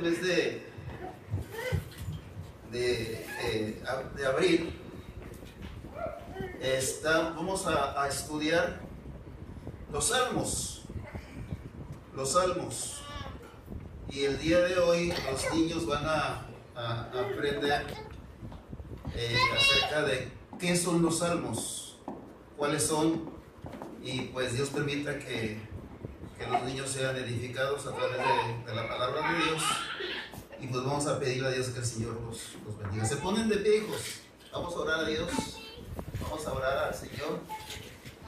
mes de abril vamos a estudiar los salmos. Y el día de hoy los niños van a aprender acerca de qué son los salmos, cuáles son, y pues Dios permita que los niños sean edificados a través de la palabra de Dios. Y pues vamos a pedirle a Dios que el Señor los bendiga. Se ponen de pie, hijos. Vamos a orar a Dios, vamos a orar al Señor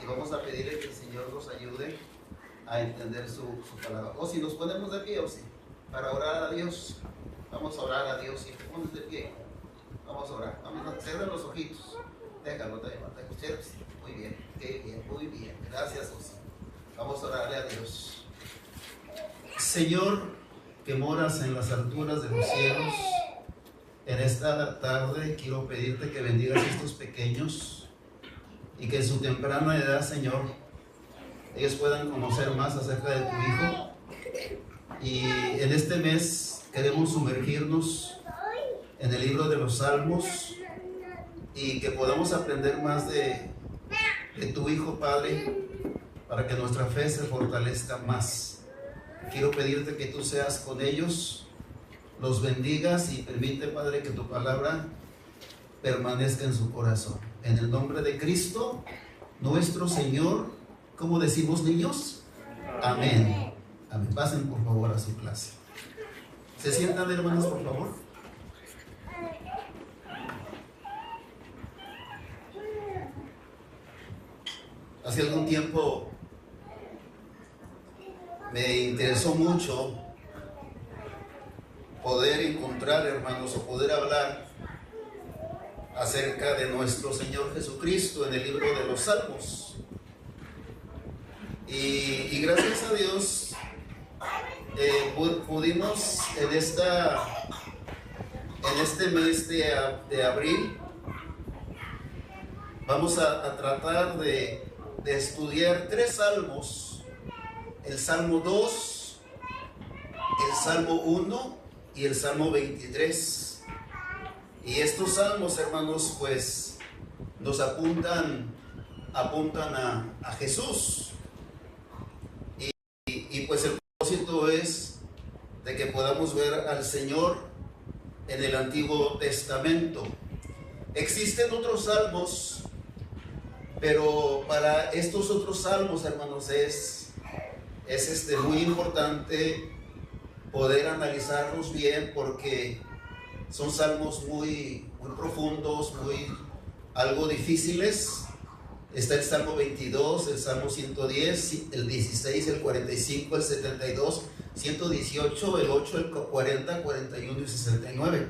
y vamos a pedirle que el Señor nos ayude a entender su palabra. O si nos ponemos de pie, o si para orar a Dios, vamos a orar a Dios. Si te pones de pie, vamos a orar. Vamos a cerrar los ojitos. Déjalo, muy bien, qué bien, muy bien. Gracias, José. Vamos a orarle a Dios. Señor, que moras en las alturas de los cielos, en esta tarde quiero pedirte que bendigas a estos pequeños y que en su temprana edad, Señor, ellos puedan conocer más acerca de tu Hijo. Y en este mes queremos sumergirnos en el libro de los Salmos y que podamos aprender más de tu Hijo, Padre, para que nuestra fe se fortalezca más. Quiero pedirte que tú seas con ellos, los bendigas y permite, Padre, que tu palabra permanezca en su corazón. En el nombre de Cristo, nuestro Señor. ¿Cómo decimos, niños? Amén. Amén. Pasen por favor a su clase. ¿Se sientan, hermanos, por favor? Hace algún tiempo me interesó mucho poder encontrar, hermanos, o poder hablar acerca de nuestro Señor Jesucristo en el libro de los Salmos. Y gracias a Dios pudimos en este mes de abril, vamos a tratar de estudiar 3 salmos: el Salmo 2, el Salmo 1 y el Salmo 23. Y estos salmos, hermanos, pues nos apuntan a Jesús. Y pues el propósito es de que podamos ver al Señor en el Antiguo Testamento. Existen otros salmos, pero para estos otros salmos, hermanos, es muy importante poder analizarlos bien, porque son salmos muy profundos, algo difíciles. Está el Salmo 22, el Salmo 110, el 16, el 45, el 72, 118, el 8, el 40, 41 y 69.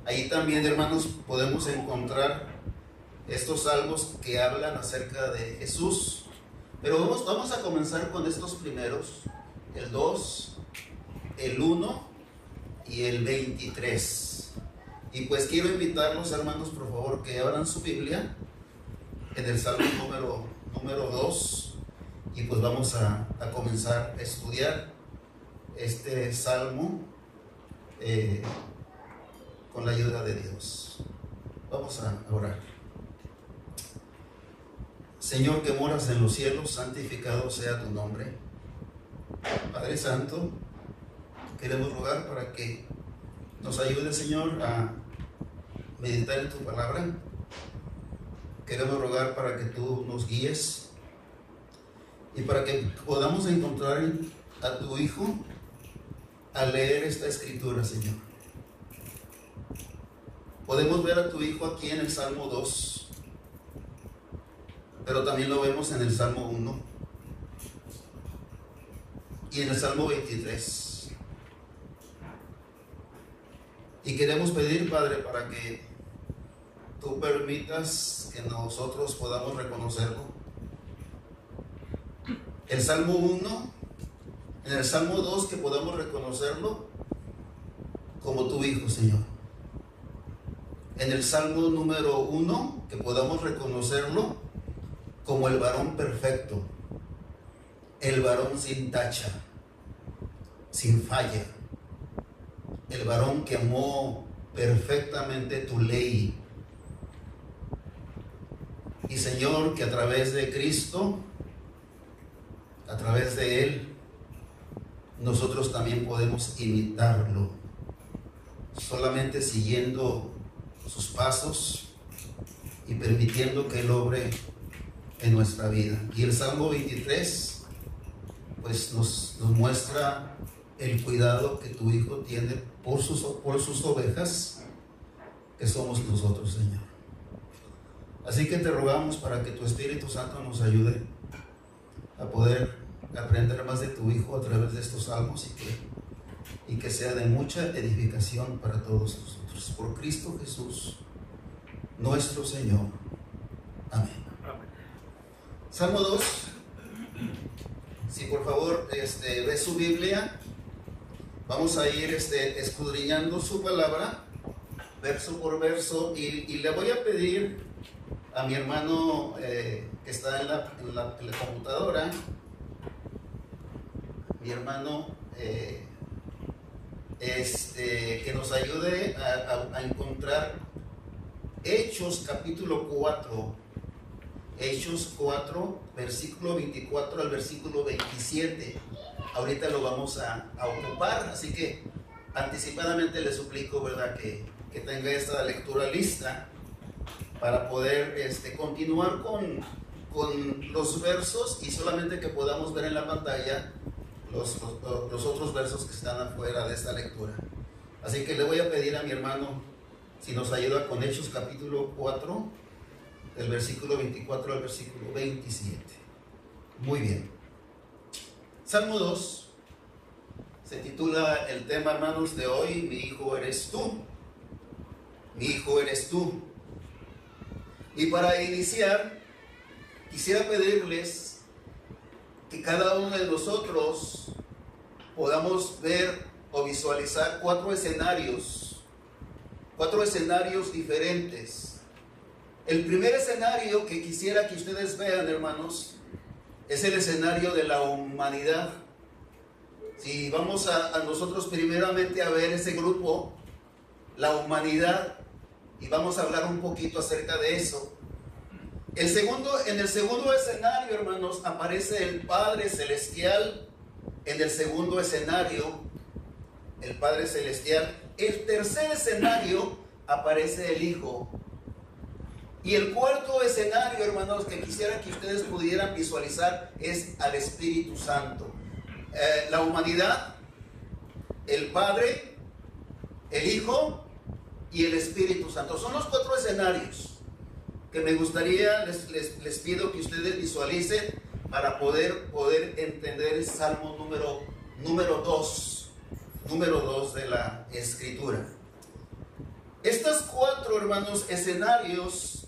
Ahí también, hermanos, podemos encontrar estos salmos que hablan acerca de Jesús. Pero vamos a comenzar con estos primeros, el 2, el 1 y el 23. Y pues quiero invitarlos, hermanos, por favor, que abran su Biblia en el Salmo número 2, y pues vamos a comenzar a estudiar este Salmo con la ayuda de Dios. Vamos a orar. Señor, que moras en los cielos, santificado sea tu nombre. Padre Santo, queremos rogar para que nos ayude, Señor, a meditar en tu palabra. Queremos rogar para que tú nos guíes y para que podamos encontrar a tu Hijo al leer esta escritura, Señor. Podemos ver a tu Hijo aquí en el Salmo 2, pero también lo vemos en el Salmo 1 y en el Salmo 23. Y queremos pedir, Padre, para que tú permitas que nosotros podamos reconocerlo. El Salmo 1, en el Salmo 2, que podamos reconocerlo como tu Hijo, Señor. En el Salmo número 1, que podamos reconocerlo como el varón perfecto, el varón sin tacha, sin falla. el varón que amó perfectamente tu ley. Y Señor, que a través de Cristo, a través de Él, nosotros también podemos imitarlo, solamente siguiendo sus pasos y permitiendo que Él obre en nuestra vida. Y el Salmo 23 pues nos muestra el cuidado que tu Hijo tiene por sus ovejas, que somos nosotros, Señor. Así que te rogamos para que tu Espíritu Santo nos ayude a poder aprender más de tu Hijo a través de estos salmos y que sea de mucha edificación para todos nosotros. Por Cristo Jesús, nuestro Señor. Amén. Salmo 2. Si por favor ve su Biblia, vamos a ir escudriñando su palabra, verso por verso, y le voy a pedir a mi hermano que está en la computadora, mi hermano, que nos ayude a encontrar Hechos capítulo 4. Hechos 4, versículo 24 al versículo 27. Ahorita lo vamos a ocupar, así que anticipadamente le suplico, ¿verdad?, que tenga esta lectura lista para poder continuar con los versos y solamente que podamos ver en la pantalla los otros versos que están afuera de esta lectura. Así que le voy a pedir a mi hermano si nos ayuda con Hechos capítulo 4, del versículo 24 al versículo 27. Muy bien. Salmo 2 se titula el tema, hermanos, de hoy: Mi hijo eres tú. Mi hijo eres tú. Y para iniciar, quisiera pedirles que cada uno de nosotros podamos ver o visualizar cuatro escenarios diferentes. El primer escenario que quisiera que ustedes vean, hermanos, es el escenario de la humanidad. Si vamos a nosotros primeramente a ver ese grupo, la humanidad, y vamos a hablar un poquito acerca de eso. En el segundo escenario, hermanos, aparece el Padre Celestial. En el segundo escenario, el Padre Celestial. El tercer escenario aparece el Hijo. Y el cuarto escenario, hermanos, que quisiera que ustedes pudieran visualizar es al Espíritu Santo. La humanidad, el Padre, el Hijo y el Espíritu Santo. Son los cuatro escenarios que me gustaría, les pido que ustedes visualicen para poder entender el Salmo número 2 de la Escritura. Estos cuatro, hermanos, escenarios,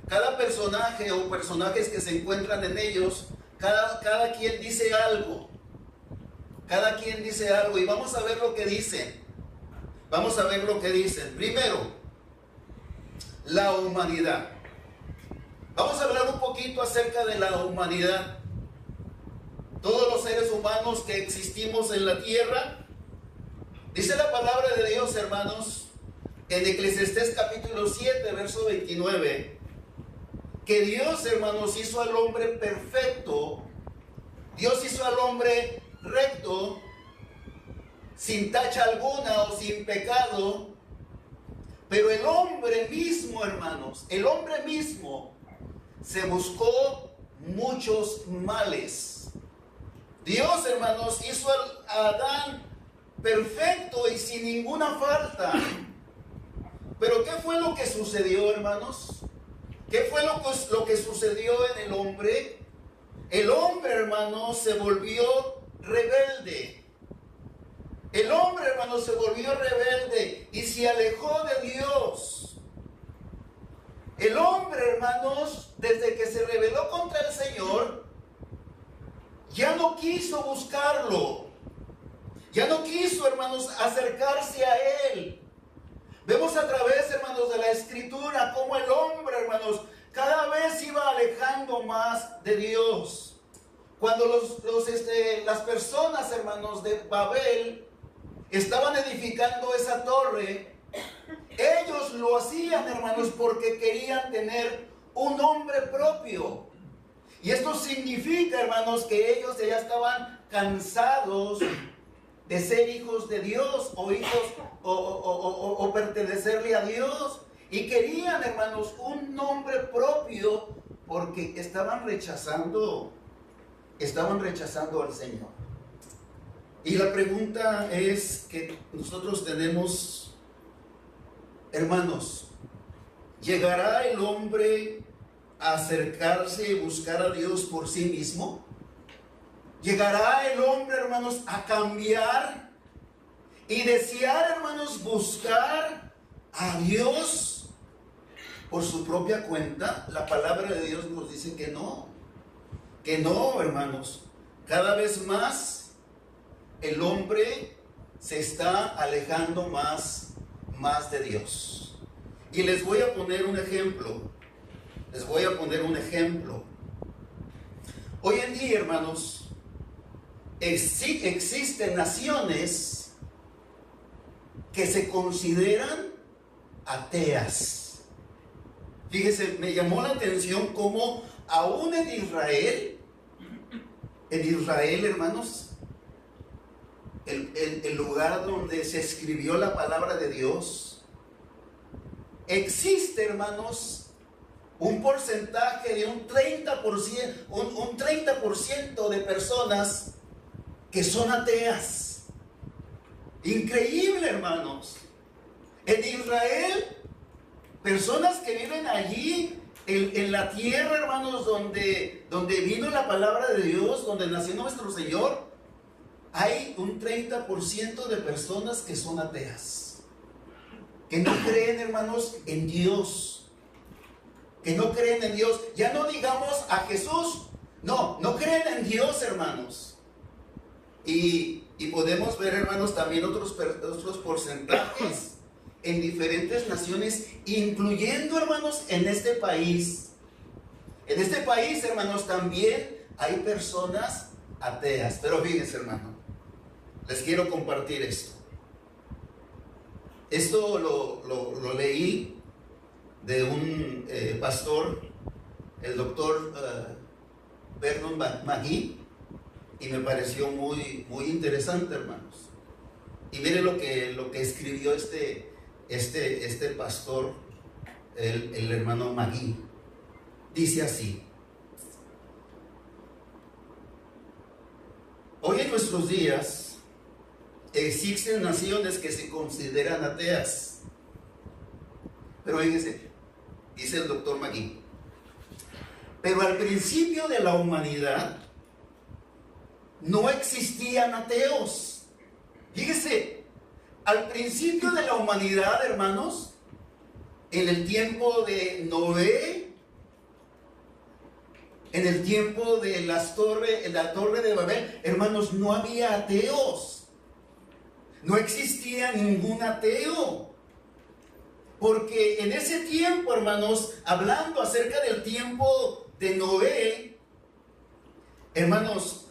cada personaje o personajes que se encuentran en ellos, cada quien dice algo. Cada quien dice algo y vamos a ver lo que dicen. Primero, la humanidad. Vamos a hablar un poquito acerca de la humanidad. Todos los seres humanos que existimos en la tierra. Dice la palabra de Dios, hermanos, en Eclesiastés capítulo 7, verso 29, que Dios, hermanos, hizo al hombre perfecto. Dios hizo al hombre recto, sin tacha alguna o sin pecado. Pero el hombre mismo, hermanos, el hombre mismo se buscó muchos males. Dios, hermanos, hizo a Adán perfecto y sin ninguna falta. Pero ¿qué fue lo que sucedió, hermanos? ¿Qué fue lo que sucedió en el hombre? El hombre, hermanos, se volvió rebelde. El hombre, hermanos, se volvió rebelde y se alejó de Dios. El hombre, hermanos, desde que se rebeló contra el Señor, ya no quiso buscarlo. Ya no quiso, hermanos, acercarse a Él. Vemos a través, hermanos, de la Escritura cómo el hombre, hermanos, cada vez iba alejando más de Dios. Cuando las personas, hermanos, de Babel estaban edificando esa torre, ellos lo hacían, hermanos, porque querían tener un nombre propio. Y esto significa, hermanos, que ellos ya estaban cansados de ser hijos de Dios o hijos o pertenecerle a Dios. Y querían, hermanos, un nombre propio porque estaban rechazando al Señor. Y la pregunta es que nosotros tenemos, hermanos, ¿llegará el hombre a acercarse y buscar a Dios por sí mismo? ¿Llegará el hombre, hermanos, a cambiar y desear, hermanos, buscar a Dios por su propia cuenta? La palabra de Dios nos dice que no, hermanos. Cada vez más el hombre se está alejando más de Dios. Y les voy a poner un ejemplo. Hoy en día, hermanos, existen naciones que se consideran ateas. Fíjese, me llamó la atención cómo aún en Israel, hermanos, el lugar donde se escribió la palabra de Dios, existe, hermanos, un porcentaje de un 30% de personas que son ateas. Increíble, hermanos. En Israel, personas que viven allí, en la tierra, hermanos, donde vino la palabra de Dios, donde nació nuestro Señor, hay un 30% de personas que son ateas, que no creen, hermanos, en Dios. Que no creen en Dios. Ya no digamos a Jesús. No creen en Dios, hermanos. Y podemos ver, hermanos, también otros porcentajes en diferentes naciones, incluyendo, hermanos, en este país. En este país, hermanos, también hay personas ateas. Pero fíjense, hermano, les quiero compartir esto. Esto lo leí de un pastor, el doctor Vernon McGee, y me pareció muy interesante, hermanos. Y miren lo que escribió este pastor, el hermano McGee. Dice así: hoy en nuestros días existen naciones que se consideran ateas. Pero fíjense, dice el doctor McGee, pero al principio de la humanidad no existían ateos. Fíjese, al principio de la humanidad, hermanos, en el tiempo de Noé, en el tiempo de la torre de Babel, hermanos, no había ateos. No existía ningún ateo. Porque en ese tiempo, hermanos, hablando acerca del tiempo de Noé, hermanos,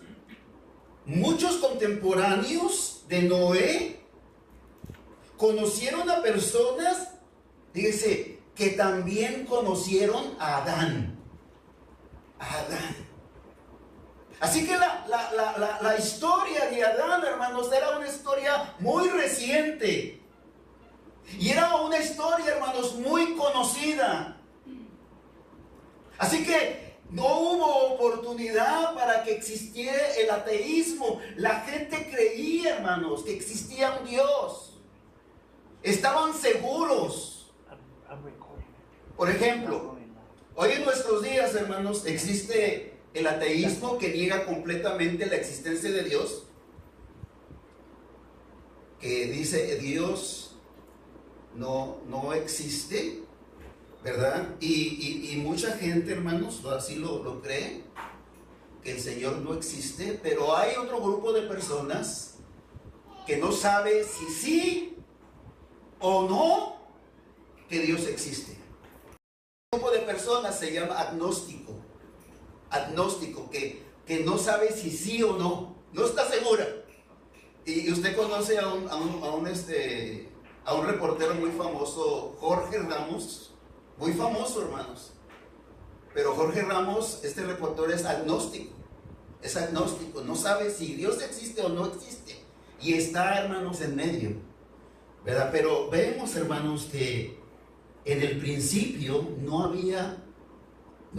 muchos contemporáneos de Noé conocieron a personas, fíjese, que también conocieron a Adán. Así que la historia de Adán, hermanos, era una historia muy reciente. Y era una historia, hermanos, muy conocida. Así que no hubo oportunidad para que existiera el ateísmo. La gente creía, hermanos, que existía un Dios. Estaban seguros. Por ejemplo, hoy en nuestros días, hermanos, existe el ateísmo que niega completamente la existencia de Dios. Que dice Dios no existe, ¿verdad? Y mucha gente, hermanos, así lo cree, que el Señor no existe. Pero hay otro grupo de personas que no sabe si sí o no que Dios existe. Un grupo de personas se llama agnóstico, que no sabe si sí o no está segura. Y usted conoce a un reportero muy famoso, Jorge Ramos, muy famoso, hermanos. Pero Jorge Ramos, este reportero es agnóstico, no sabe si Dios existe o no existe. Y está, hermanos, en medio, ¿verdad? Pero vemos, hermanos, que en el principio no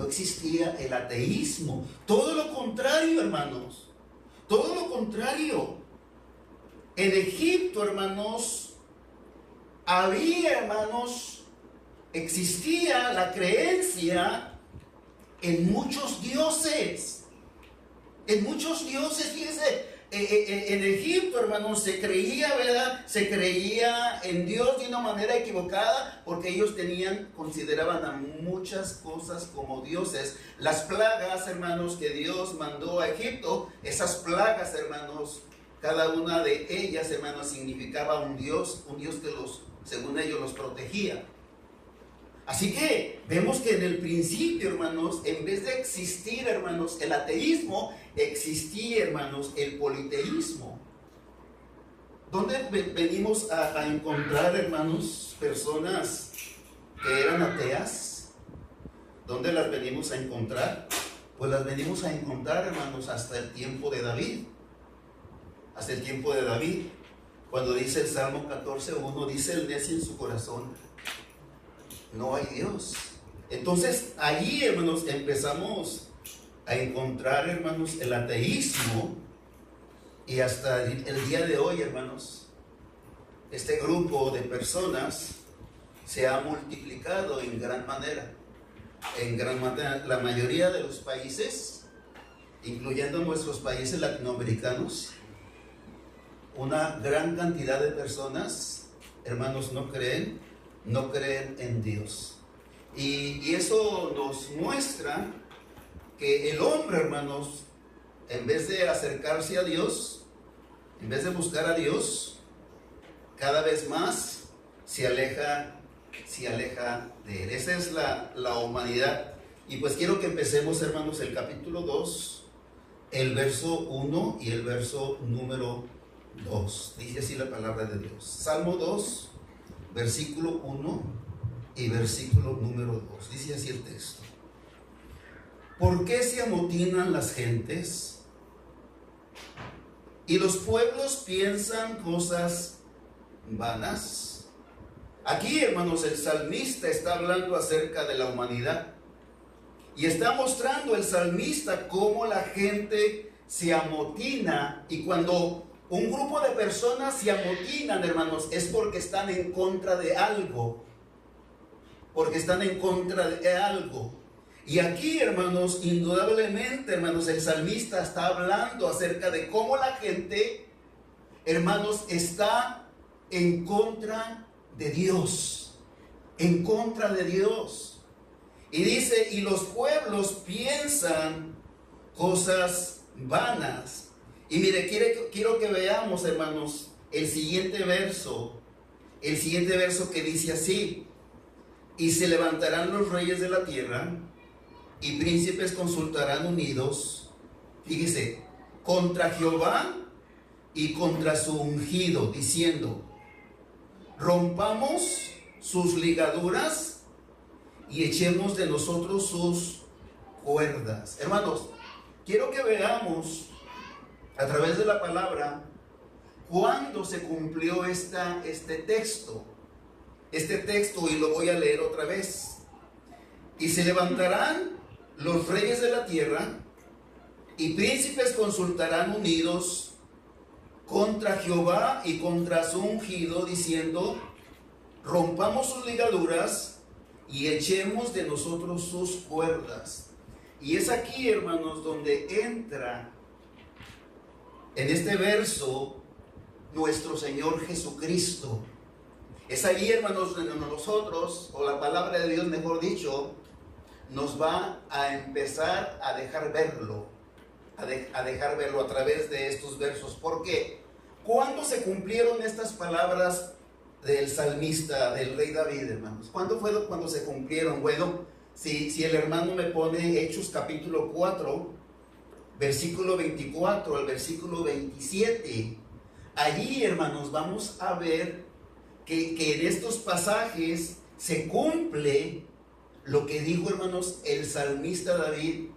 existía el ateísmo. Todo lo contrario, hermanos, todo lo contrario. En Egipto, hermanos, existía la creencia en muchos dioses. En muchos dioses, fíjese, en Egipto, hermanos, se creía, ¿verdad? Se creía en Dios de una manera equivocada, porque ellos consideraban a muchas cosas como dioses. Las plagas, hermanos, que Dios mandó a Egipto, esas plagas, hermanos, cada una de ellas, hermanos, significaba un Dios que según ellos, los protegía. Así que vemos que en el principio, hermanos, en vez de existir, hermanos, el ateísmo, existía, hermanos, el politeísmo. ¿Dónde venimos a encontrar, hermanos, personas que eran ateas? ¿Dónde las venimos a encontrar? Pues las venimos a encontrar, hermanos, hasta el tiempo de David. Hasta el tiempo de David, cuando dice el Salmo 14:1, dice el necio en su corazón: no hay Dios. Entonces allí, hermanos, empezamos a encontrar, hermanos, el ateísmo. Y hasta el día de hoy, hermanos, este grupo de personas se ha multiplicado en gran manera. La mayoría de los países, incluyendo nuestros países latinoamericanos, una gran cantidad de personas, hermanos, no creen en Dios. Y eso nos muestra que el hombre, hermanos, en vez de acercarse a Dios, en vez de buscar a Dios, cada vez más se aleja de Él. Esa es la humanidad. Y pues quiero que empecemos, hermanos, el capítulo 2, el verso 1 y el verso número 2. Dice así la palabra de Dios. Salmo 2, versículo 1 y versículo número 2. Dice así el texto: ¿por qué se amotinan las gentes y los pueblos piensan cosas vanas? Aquí, hermanos, el salmista está hablando acerca de la humanidad y está mostrando el salmista cómo la gente se amotina. Y cuando un grupo de personas se amotinan, hermanos, es porque están en contra de algo. Y aquí, hermanos, indudablemente, hermanos, el salmista está hablando acerca de cómo la gente, hermanos, está en contra de Dios. En contra de Dios. Y dice: y los pueblos piensan cosas vanas. Y mire, quiero que veamos, hermanos, el siguiente verso que dice así: y se levantarán los reyes de la tierra, y príncipes consultarán unidos, fíjese, contra Jehová y contra su ungido, diciendo: rompamos sus ligaduras y echemos de nosotros sus cuerdas. Hermanos, quiero que veamos a través de la palabra cuándo se cumplió este texto, y lo voy a leer otra vez. Y se levantarán los reyes de la tierra, y príncipes consultarán unidos contra Jehová y contra su ungido, diciendo: rompamos sus ligaduras y echemos de nosotros sus cuerdas. Y es aquí, hermanos, donde entra en este verso nuestro Señor Jesucristo. Es ahí, hermanos, donde nosotros, o la palabra de Dios, mejor dicho, nos va a empezar a dejar verlo, a través de estos versos. ¿Por qué? ¿Cuándo se cumplieron estas palabras del salmista, del rey David, hermanos? ¿Cuándo fue cuando se cumplieron? Bueno, si el hermano me pone Hechos capítulo 4, versículo 24 al versículo 27, allí, hermanos, vamos a ver que en estos pasajes se cumple lo que dijo, hermanos, el salmista David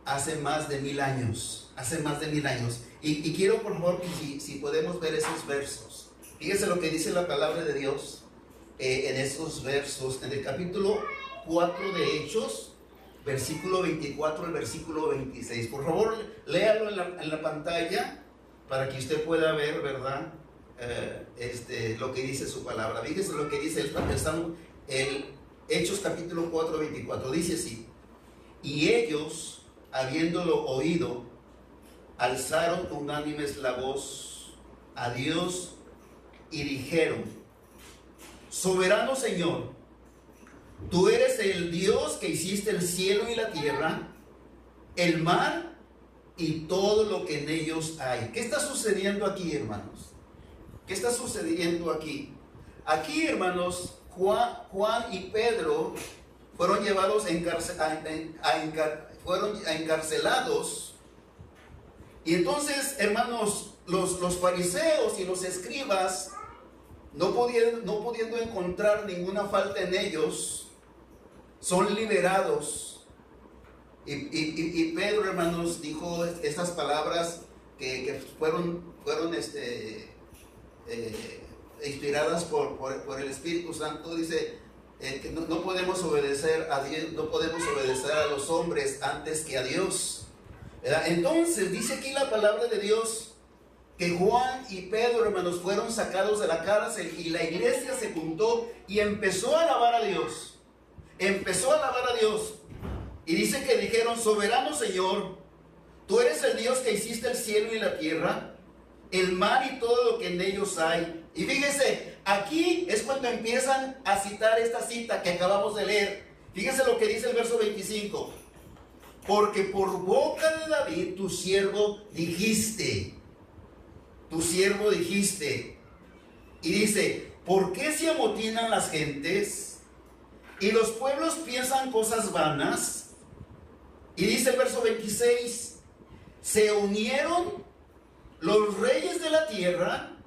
hace más de 1000 años. Hace más de 1000 años. Y quiero, por favor, que si podemos ver esos versos. Fíjense lo que dice la palabra de Dios en esos versos, en el capítulo 4 de Hechos, versículo 24 al versículo 26. Por favor, léalo en la pantalla para que usted pueda ver, ¿verdad? Lo que dice su palabra. Fíjense lo que dice el Hechos capítulo 4, 24. Dice así: y ellos, habiéndolo oído, alzaron unánimes la voz a Dios y dijeron: soberano Señor, tú eres el Dios que hiciste el cielo y la tierra, el mar y todo lo que en ellos hay. ¿Qué está sucediendo aquí, hermanos? ¿Qué está sucediendo aquí? Aquí, hermanos, Juan y Pedro fueron llevados fueron encarcelados. Y entonces, hermanos, los fariseos y los escribas, no pudiendo encontrar ninguna falta en ellos, son liberados. Y Pedro, hermanos, dijo estas palabras que fueron inspiradas por el Espíritu Santo. Dice que no podemos obedecer a Dios, no podemos obedecer a los hombres antes que a Dios, ¿verdad? Entonces dice aquí la palabra de Dios que Juan y Pedro, hermanos, fueron sacados de la cárcel y la iglesia se juntó y empezó a alabar a Dios. Empezó a alabar a Dios. Y dice que dijeron: soberano Señor, tú eres el Dios que hiciste el cielo y la tierra, el mar y todo lo que en ellos hay. Y fíjense, aquí es cuando empiezan a citar esta cita que acabamos de leer. Fíjense lo que dice el verso 25: porque por boca de David tu siervo dijiste. Y dice: ¿por qué se amotinan las gentes y los pueblos piensan cosas vanas? Y dice el verso 26: se unieron los reyes de la tierra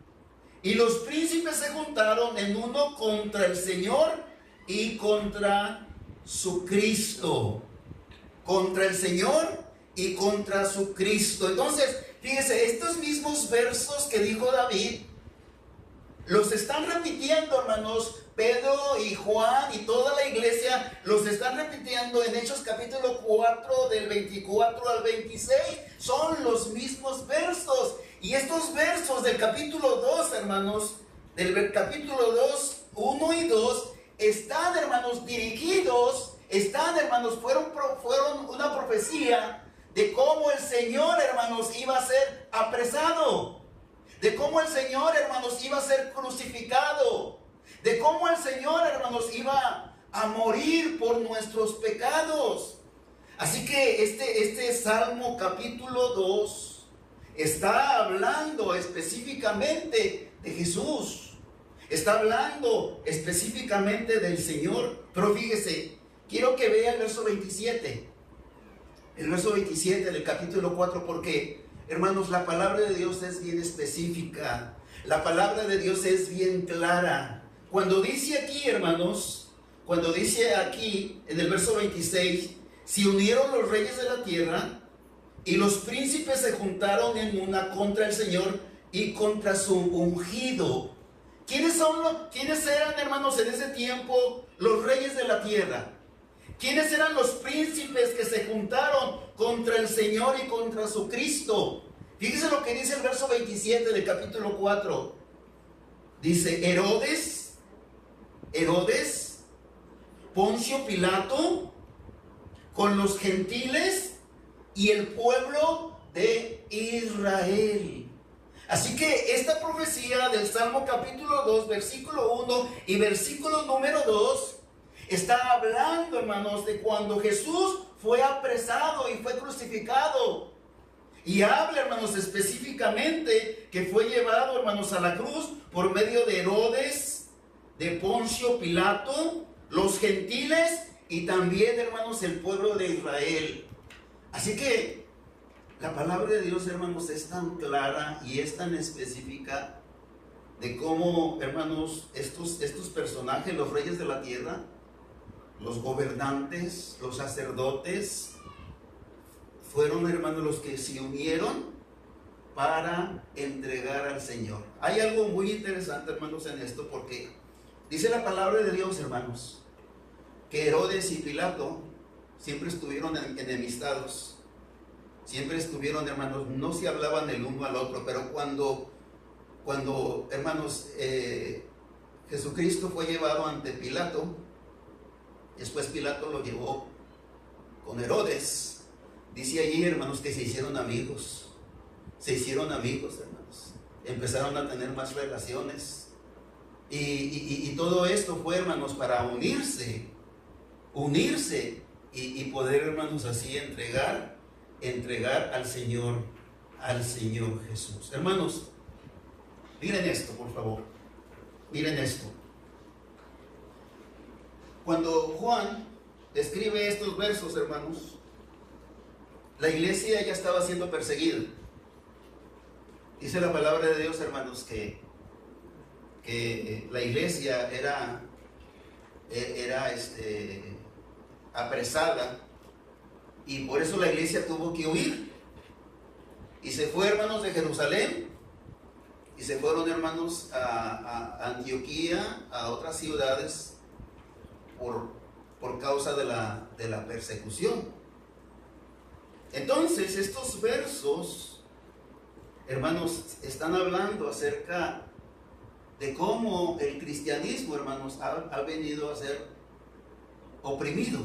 y los príncipes se juntaron en uno contra el Señor y contra su Cristo. Contra el Señor y contra su Cristo. Entonces, fíjense, estos mismos versos que dijo David, los están repitiendo, hermanos, Pedro y Juan y toda la iglesia, los están repitiendo en Hechos capítulo 4, del 24 al 26. Son los mismos versos. Y estos versos del capítulo 2, hermanos, del capítulo 2, 1 y 2, están, hermanos, dirigidos, fueron una profecía de cómo el Señor, hermanos, iba a ser apresado, de cómo el Señor, hermanos, iba a ser crucificado, de cómo el Señor, hermanos, iba a morir por nuestros pecados. Así que este Salmo capítulo 2 está hablando específicamente de Jesús, está hablando específicamente del Señor. Pero fíjese, quiero que vea el verso 27. El verso 27 del capítulo 4, porque, hermanos, la palabra de Dios es bien específica. La palabra de Dios es bien clara. Cuando dice aquí, hermanos, cuando dice aquí en el verso 26, se unieron los reyes de la tierra y los príncipes se juntaron en una contra el Señor y contra su ungido. ¿Quiénes eran, hermanos, en ese tiempo los reyes de la tierra? ¿Quiénes eran los príncipes que se juntaron contra el Señor y contra su Cristo? Fíjense lo que dice el verso 27 del capítulo 4. Dice: Herodes, Poncio Pilato, con los gentiles y el pueblo de Israel. Así que esta profecía del Salmo capítulo 2, versículo 1 y versículo número 2 está hablando, hermanos, de cuando Jesús fue apresado y fue crucificado. Y habla, hermanos, específicamente que fue llevado, hermanos, a la cruz por medio de Herodes, de Poncio Pilato, los gentiles y también, hermanos, el pueblo de Israel. Así que La palabra de Dios, hermanos, es tan clara y es tan específica de cómo, hermanos, estos personajes, los reyes de la tierra, los gobernantes, los sacerdotes, fueron, hermanos, los que se unieron para entregar al Señor. Hay algo muy interesante, hermanos, en esto, porque dice la palabra de Dios, hermanos, que Herodes y Pilato siempre estuvieron enemistados, siempre estuvieron, hermanos, no se hablaban el uno al otro, pero cuando hermanos, Jesucristo fue llevado ante Pilato, después Pilato lo llevó con Herodes, dice allí, hermanos, que se hicieron amigos, hermanos, empezaron a tener más relaciones, y todo esto fue, hermanos, para unirse, y poder, hermanos, así entregar al Señor Jesús. Hermanos, miren esto, por favor, miren esto. Cuando Juan escribe estos versos, hermanos, la iglesia ya estaba siendo perseguida. Dice la palabra de Dios, hermanos, que la iglesia era apresada, y por eso la iglesia tuvo que huir. Y se fue, hermanos, de Jerusalén, y se fueron, hermanos, a Antioquía, a otras ciudades, por causa de la persecución. Entonces, estos versos, hermanos, están hablando acerca de cómo el cristianismo, hermanos, ha venido a ser oprimido,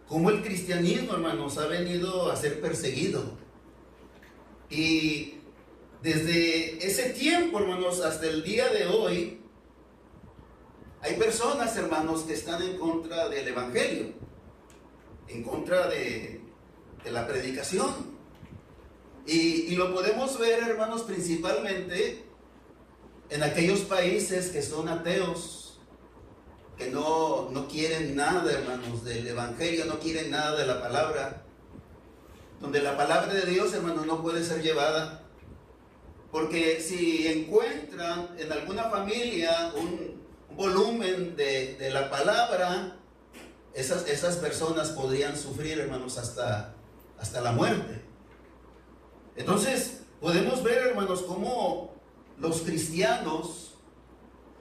cómo el cristianismo, hermanos, ha venido a ser perseguido. Y desde ese tiempo, hermanos, hasta el día de hoy, hay personas, hermanos, que están en contra del evangelio, en contra de la predicación. Y lo podemos ver, hermanos, principalmente en aquellos países que son ateos, que no quieren nada, hermanos, del evangelio, no quieren nada de la palabra, donde la palabra de Dios, hermanos, no puede ser llevada. Porque si encuentran en alguna familia un volumen de la palabra, esas personas podrían sufrir, hermanos, hasta la muerte. Entonces, podemos ver, hermanos, cómo los cristianos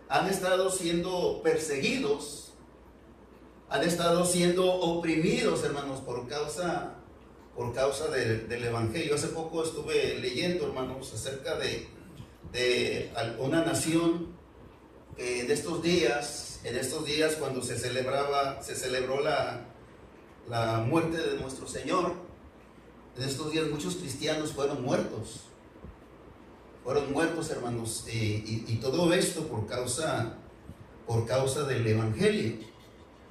han estado siendo perseguidos, han estado siendo oprimidos, hermanos, por causa del evangelio. Hace poco estuve leyendo, hermanos, acerca de una nación que en estos días cuando se celebró la muerte de nuestro Señor, en estos días muchos cristianos fueron muertos, hermanos, y todo esto por causa del evangelio.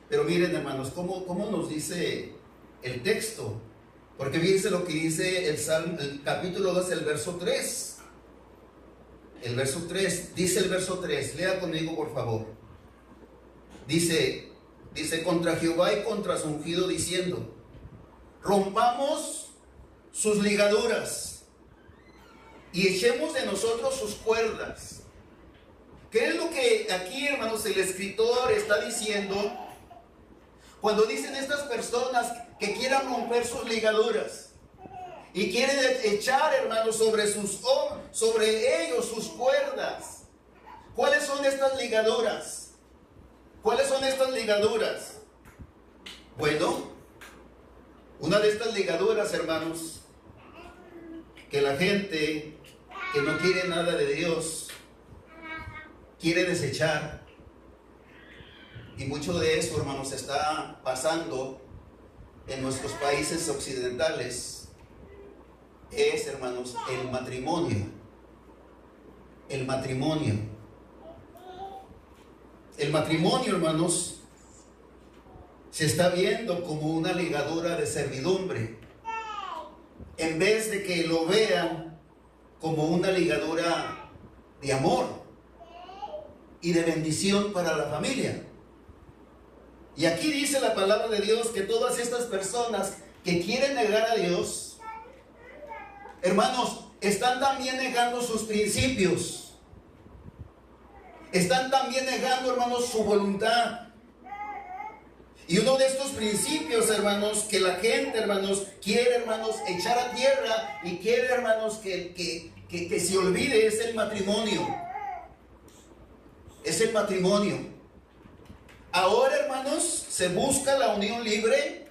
Pero miren, hermanos, cómo nos dice el texto, porque fíjense lo que dice el capítulo 2, el verso 3. El verso 3, dice el verso 3, lea conmigo, por favor. Dice contra Jehová y contra su ungido, diciendo: rompamos sus ligaduras y echemos de nosotros sus cuerdas. ¿Qué es lo que aquí, hermanos, el escritor está diciendo cuando dicen estas personas que quieran romper sus ligaduras y quieren echar, hermanos, sobre ellos sus cuerdas? ¿Cuáles son estas ligaduras? ¿Cuáles son estas ligaduras? Bueno, una de estas ligaduras, hermanos, que la gente que no quiere nada de Dios quiere desechar, y mucho de eso, hermanos, está pasando en nuestros países occidentales, es, hermanos, el matrimonio. El matrimonio, hermanos, se está viendo como una ligadura de servidumbre, en vez de que lo vean como una ligadura de amor y de bendición para la familia. Y aquí dice la palabra de Dios que todas estas personas que quieren negar a Dios, hermanos, están también negando sus principios. Están también negando, hermanos, su voluntad. Y uno de estos principios, hermanos, que la gente, hermanos, quiere, hermanos, echar a tierra y quiere, hermanos, que se olvide, es el matrimonio. Es el matrimonio. Ahora, hermanos, se busca la unión libre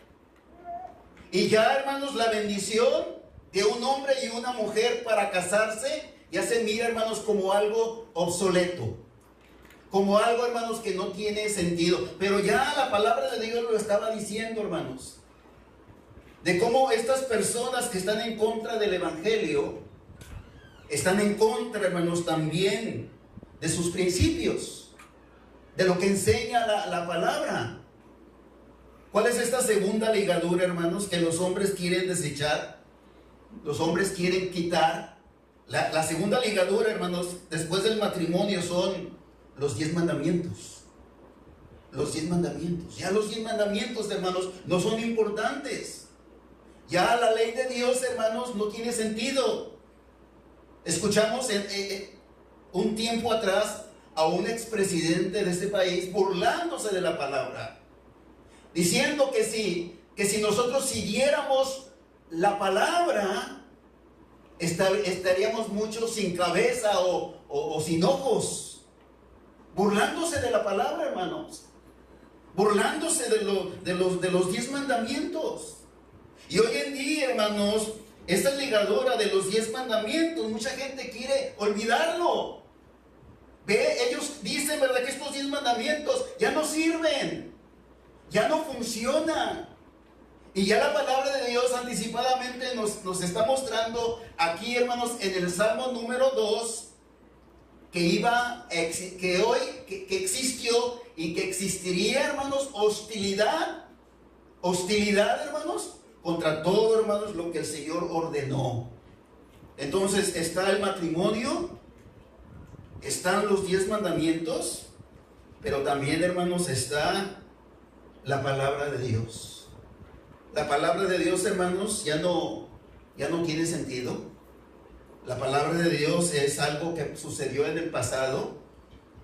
y ya, hermanos, la bendición de un hombre y una mujer para casarse ya se mira, hermanos, como algo obsoleto. Como algo, hermanos, que no tiene sentido. Pero ya la palabra de Dios lo estaba diciendo, hermanos. De cómo estas personas que están en contra del evangelio están en contra, hermanos, también de sus principios, de lo que enseña la palabra. ¿Cuál es esta segunda ligadura, hermanos, que los hombres quieren desechar? Los hombres quieren quitar. La segunda ligadura, hermanos, después del matrimonio son los 10 mandamientos. Los 10 mandamientos. Ya los 10 mandamientos, hermanos, no son importantes. Ya la ley de Dios, hermanos, no tiene sentido. Escuchamos un tiempo atrás a un expresidente de este país burlándose de la palabra, diciendo que si nosotros siguiéramos la palabra, estaríamos muchos sin cabeza o sin ojos. Burlándose de la palabra, hermanos. Burlándose de los 10 mandamientos. Y hoy en día, hermanos, esta ligadura de los 10 mandamientos, mucha gente quiere olvidarlo. Ellos dicen, ¿verdad?, que estos 10 mandamientos ya no sirven, ya no funcionan. Y ya la palabra de Dios anticipadamente nos está mostrando aquí, hermanos, en el Salmo número 2, que existió y que existiría, hermanos, hostilidad, hermanos, contra todo, hermanos, lo que el Señor ordenó. Entonces está el matrimonio, están los 10 mandamientos, pero también, hermanos, está la palabra de Dios. La palabra de Dios, hermanos, ya no tiene sentido. La palabra de Dios es algo que sucedió en el pasado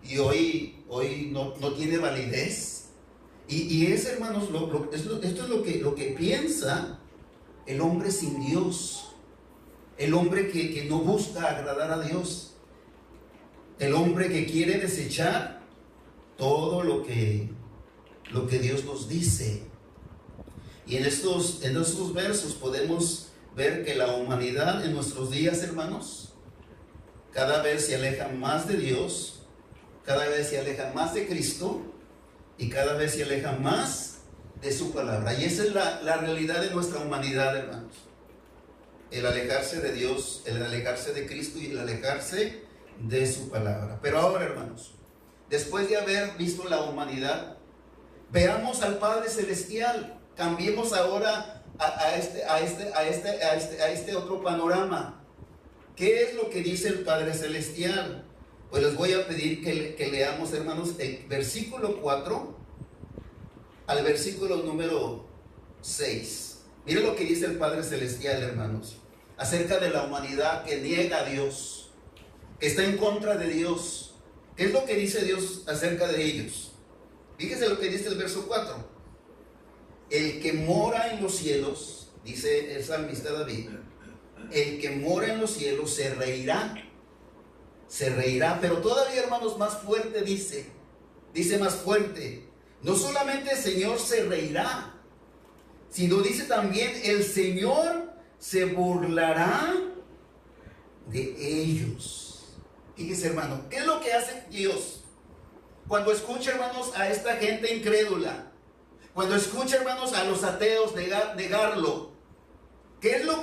y hoy no tiene validez. Y es, hermanos, esto es lo que piensa el hombre sin Dios. El hombre que no busca agradar a Dios. El hombre que quiere desechar todo lo que Dios nos dice. Y en estos versos podemos ver que la humanidad en nuestros días, hermanos, cada vez se aleja más de Dios, cada vez se aleja más de Cristo y cada vez se aleja más de su palabra. Y esa es la realidad de nuestra humanidad, hermanos. El alejarse de Dios, el alejarse de Cristo y el alejarse de su palabra. Pero ahora, hermanos, después de haber visto la humanidad, veamos al Padre Celestial. Cambiemos ahora a este otro panorama. ¿Qué es lo que dice el Padre Celestial? Pues les voy a pedir que leamos, hermanos, el versículo 4 al versículo número 6. Miren lo que dice el Padre Celestial, hermanos, acerca de la humanidad que niega a Dios, que está en contra de Dios. ¿Qué es lo que dice Dios acerca de ellos? Fíjese lo que dice el verso 4. El que mora en los cielos, dice el salmista David, el que mora en los cielos se reirá, pero todavía, hermanos, más fuerte dice más fuerte, no solamente el Señor se reirá, sino dice también el Señor se burlará de ellos. Fíjese, hermano, ¿qué es lo que hace Dios cuando escucha, hermanos, a esta gente incrédula? Cuando escucha, hermanos, a los ateos negarlo, ¿qué es lo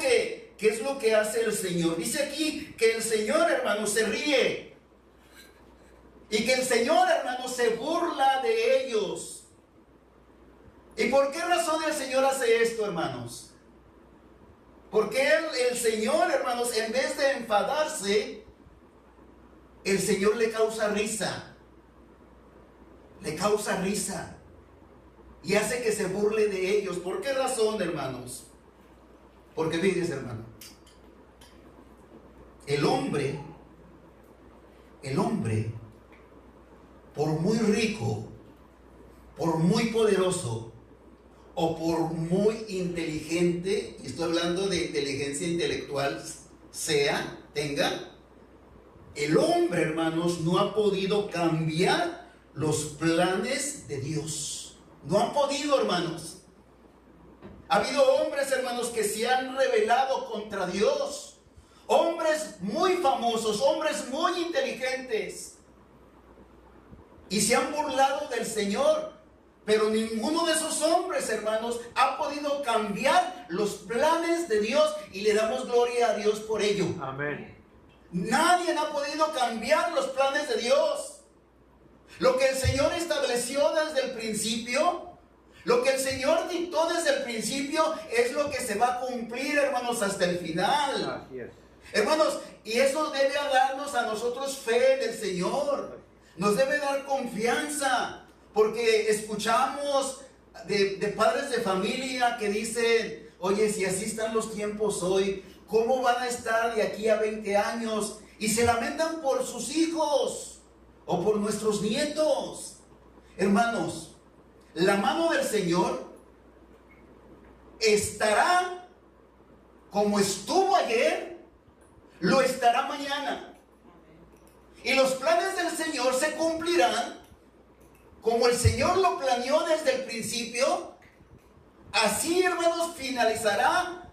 que hace el Señor? Dice aquí que el Señor, hermanos, se ríe y que el Señor, hermanos, se burla de ellos. ¿Y por qué razón el Señor hace esto, hermanos? Porque el Señor, hermanos, en vez de enfadarse, el Señor le causa risa. Le causa risa. Y hace que se burle de ellos. ¿Por qué razón, hermanos? Porque fíjense, hermano, el hombre, por muy rico, por muy poderoso o por muy inteligente, y estoy hablando de inteligencia intelectual, tenga, el hombre, hermanos, no ha podido cambiar los planes de Dios. No han podido, hermanos. Ha habido hombres, hermanos, que se han rebelado contra Dios. Hombres muy famosos, hombres muy inteligentes. Y se han burlado del Señor. Pero ninguno de esos hombres, hermanos, ha podido cambiar los planes de Dios. Y le damos gloria a Dios por ello. Amén. Nadie ha podido cambiar los planes de Dios. Lo que el Señor estableció desde el principio, lo que el Señor dictó desde el principio, es lo que se va a cumplir, hermanos, hasta el final. Así es. Hermanos, y eso debe darnos a nosotros fe en el Señor. Nos debe dar confianza, porque escuchamos de padres de familia que dicen: oye, si así están los tiempos hoy, ¿cómo van a estar de aquí a 20 años? Y se lamentan por sus hijos o por nuestros nietos. Hermanos, la mano del Señor estará como estuvo ayer, lo estará mañana. Y los planes del Señor se cumplirán como el Señor lo planeó desde el principio. Así, hermanos, finalizará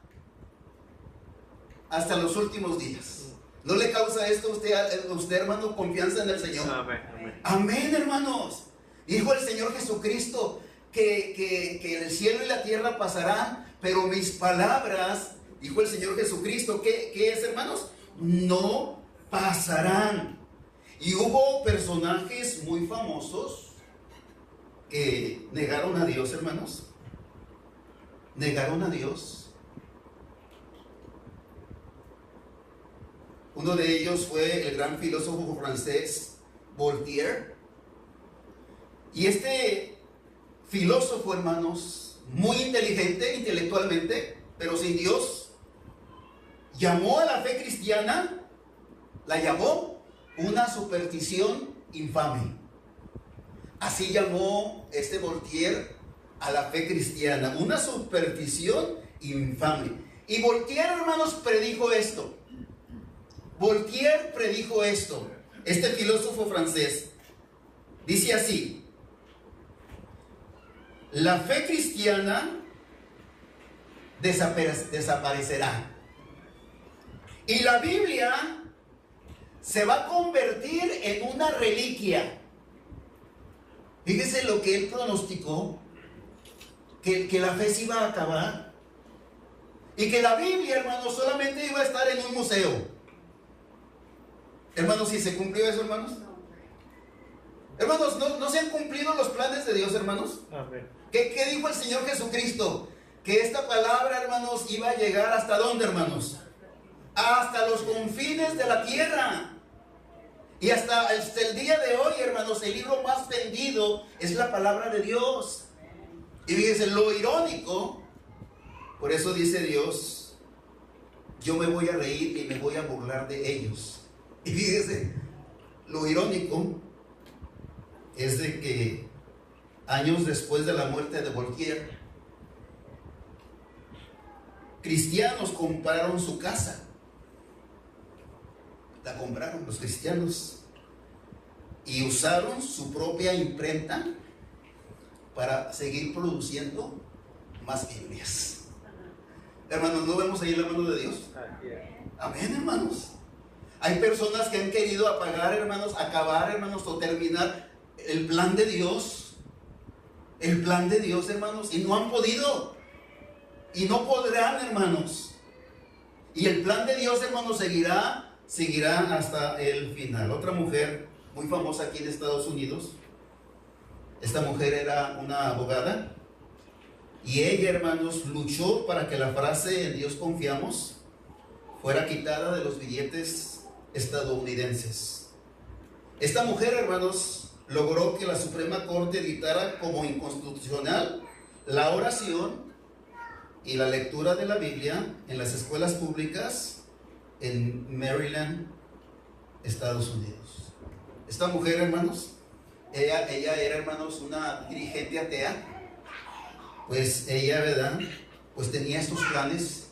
hasta los últimos días. ¿No le causa esto a usted, hermano, confianza en el Señor? Amén, amén. Amén, hermanos. Dijo el Señor Jesucristo que el cielo y la tierra pasarán, pero mis palabras, dijo el Señor Jesucristo, ¿qué es, hermanos? No pasarán. Y hubo personajes muy famosos que negaron a Dios, hermanos. Negaron a Dios. Uno de ellos fue el gran filósofo francés Voltaire. Y este filósofo, hermanos, muy inteligente intelectualmente, pero sin Dios, llamó a la fe cristiana, la llamó una superstición infame. Así llamó este Voltaire a la fe cristiana, una superstición infame. Y Voltaire, hermanos, predijo esto. Voltaire predijo esto. Este filósofo francés dice así: la fe cristiana desaparecerá y la Biblia se va a convertir en una reliquia. Fíjese lo que él pronosticó, que la fe se iba a acabar y que la Biblia, hermanos, solamente iba a estar en un museo. Hermanos, ¿si se cumplió eso, hermanos? Hermanos, ¿no se han cumplido los planes de Dios, hermanos? Amén. ¿Qué dijo el Señor Jesucristo? Que esta palabra, hermanos, iba a llegar ¿hasta dónde, hermanos? Hasta los confines de la tierra. Y hasta el día de hoy, hermanos, el libro más vendido es la palabra de Dios. Y fíjense lo irónico. Por eso dice Dios: yo me voy a reír y me voy a burlar de ellos. Y fíjense lo irónico es de que años después de la muerte de Voltaire, cristianos compraron su casa. La compraron los cristianos y usaron su propia imprenta para seguir produciendo más Biblias. Hermanos, ¿no vemos ahí la mano de Dios? Amén, hermanos. Hay personas que han querido apagar, hermanos, acabar, hermanos, o terminar el plan de Dios. El plan de Dios, hermanos, y no han podido. Y no podrán, hermanos. Y el plan de Dios, hermanos, seguirá hasta el final. Otra mujer muy famosa aquí en Estados Unidos. Esta mujer era una abogada. Y ella, hermanos, luchó para que la frase "en Dios confiamos" fuera quitada de los billetes estadounidenses. Esta mujer, hermanos, logró que la Suprema Corte dictara como inconstitucional la oración y la lectura de la Biblia en las escuelas públicas en Maryland, Estados Unidos. Esta mujer, hermanos, ella era, hermanos, una dirigente atea. Pues ella, ¿verdad? Pues tenía estos planes,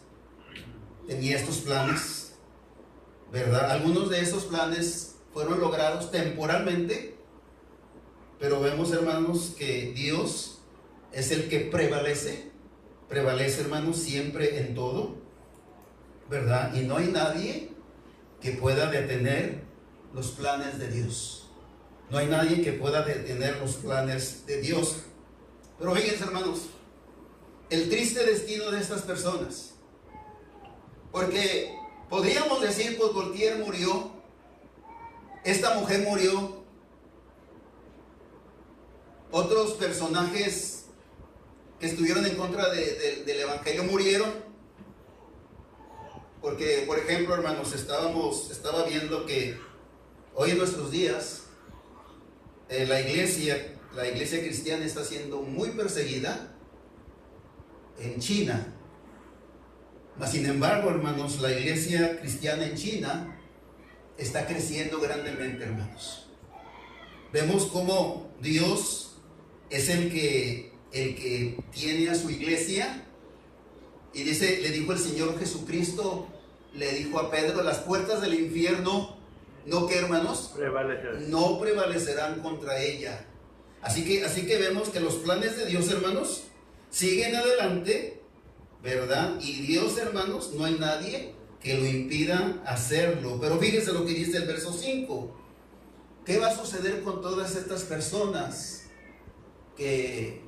¿verdad? Algunos de esos planes fueron logrados temporalmente, pero vemos, hermanos, que Dios es el que prevalece, hermanos, siempre en todo, ¿verdad? Y no hay nadie que pueda detener los planes de Dios. No hay nadie que pueda detener los planes de Dios. Pero fíjense, hermanos, el triste destino de estas personas, porque podríamos decir, pues Voltaire murió, esta mujer murió, otros personajes que estuvieron en contra del evangelio murieron, porque, por ejemplo, hermanos, estaba viendo que hoy en nuestros días la iglesia cristiana está siendo muy perseguida en China. Mas sin embargo, hermanos, la iglesia cristiana en China está creciendo grandemente, hermanos. Vemos cómo Dios es el que tiene a su iglesia. Y dice, le dijo el Señor Jesucristo, le dijo a Pedro, las puertas del infierno, ¿no qué, hermanos? No prevalecerán contra ella. Así que vemos que los planes de Dios, hermanos, siguen adelante, ¿verdad? Y Dios, hermanos, no hay nadie que lo impida hacerlo. Pero fíjense lo que dice el verso 5. ¿Qué va a suceder con todas estas personas que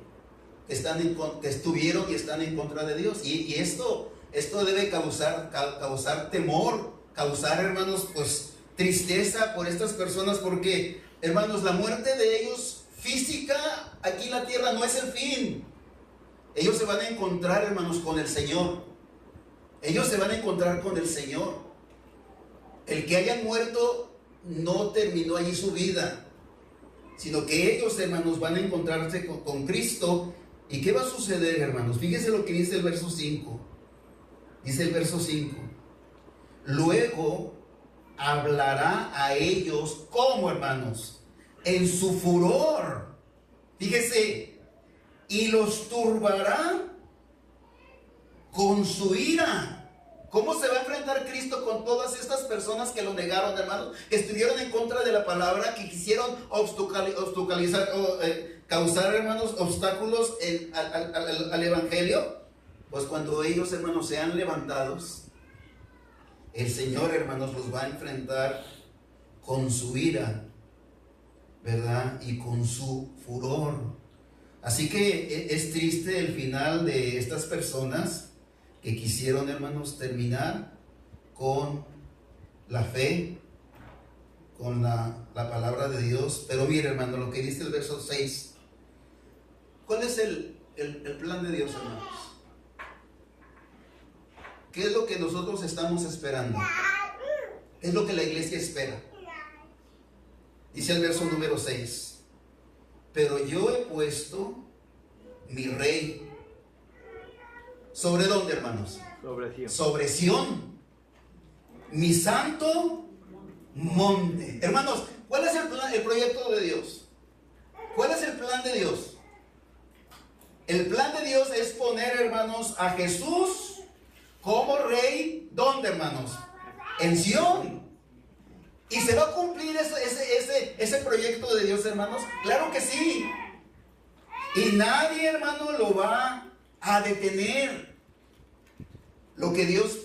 estuvieron y están en contra de Dios? Y esto debe causar temor, causar, hermanos, pues tristeza por estas personas, porque, hermanos, la muerte de ellos física aquí en la tierra no es el fin. Ellos se van a encontrar, hermanos, con el Señor. Ellos se van a encontrar con el Señor. El que hayan muerto no terminó allí su vida, sino que ellos, hermanos, van a encontrarse con Cristo. ¿Y qué va a suceder, hermanos? Fíjense lo que dice el verso 5. Dice el verso 5. Luego hablará a ellos, ¿cómo, hermanos? En su furor. Fíjese. Y los turbará con su ira. ¿Cómo se va a enfrentar Cristo con todas estas personas que lo negaron, hermanos? Que estuvieron en contra de la palabra, que quisieron causar, hermanos, obstáculos al evangelio. Pues cuando ellos, hermanos, sean levantados, el Señor, hermanos, los va a enfrentar con su ira, ¿verdad? Y con su furor. Así que es triste el final de estas personas que quisieron, hermanos, terminar con la fe, con la palabra de Dios. Pero mire, hermano, lo que dice el verso 6. ¿Cuál es el plan de Dios, hermanos? ¿Qué es lo que nosotros estamos esperando? ¿Qué es lo que la iglesia espera? Dice el verso número 6. Pero yo he puesto mi rey. ¿Sobre dónde, hermanos? Sobre Sión. Sobre Sión, mi santo monte. Hermanos, ¿cuál es el proyecto de Dios? ¿Cuál es el plan de Dios? El plan de Dios es poner, hermanos, a Jesús como rey. ¿Dónde, hermanos? En Sión. ¿Y se va a cumplir ese proyecto de Dios, hermanos? Claro que sí. Y nadie, hermano, lo va a detener. Lo que Dios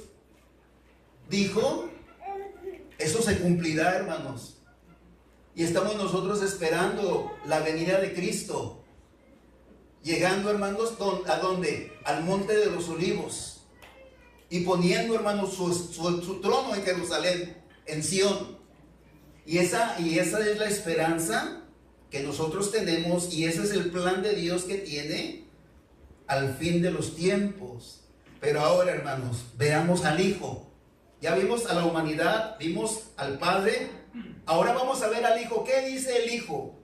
dijo, eso se cumplirá, hermanos. Y estamos nosotros esperando la venida de Cristo. Llegando, hermanos, ¿a dónde? Al monte de los olivos. Y poniendo, hermanos, su trono en Jerusalén, en Sión. Y esa es la esperanza que nosotros tenemos, y ese es el plan de Dios que tiene al fin de los tiempos. Pero ahora, hermanos, veamos al Hijo. Ya vimos a la humanidad, vimos al Padre, ahora vamos a ver al Hijo. ¿Qué dice el Hijo?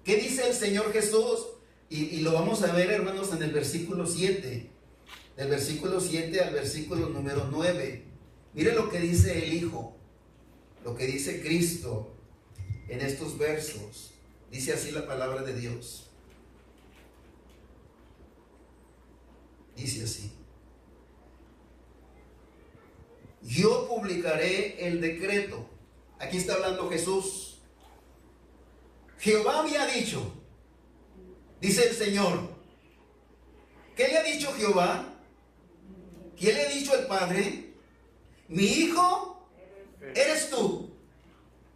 ¿Qué dice el Señor Jesús? Y lo vamos a ver, hermanos, en el versículo 7. Del versículo 7 al versículo número 9. Mire lo que dice el Hijo, lo que dice Cristo en estos versos. Dice así la palabra de Dios. Dice así: yo publicaré el decreto. Aquí está hablando Jesús. Jehová había dicho, dice el Señor. ¿Qué le ha dicho Jehová? ¿Qué le ha dicho el Padre? Mi hijo eres tú.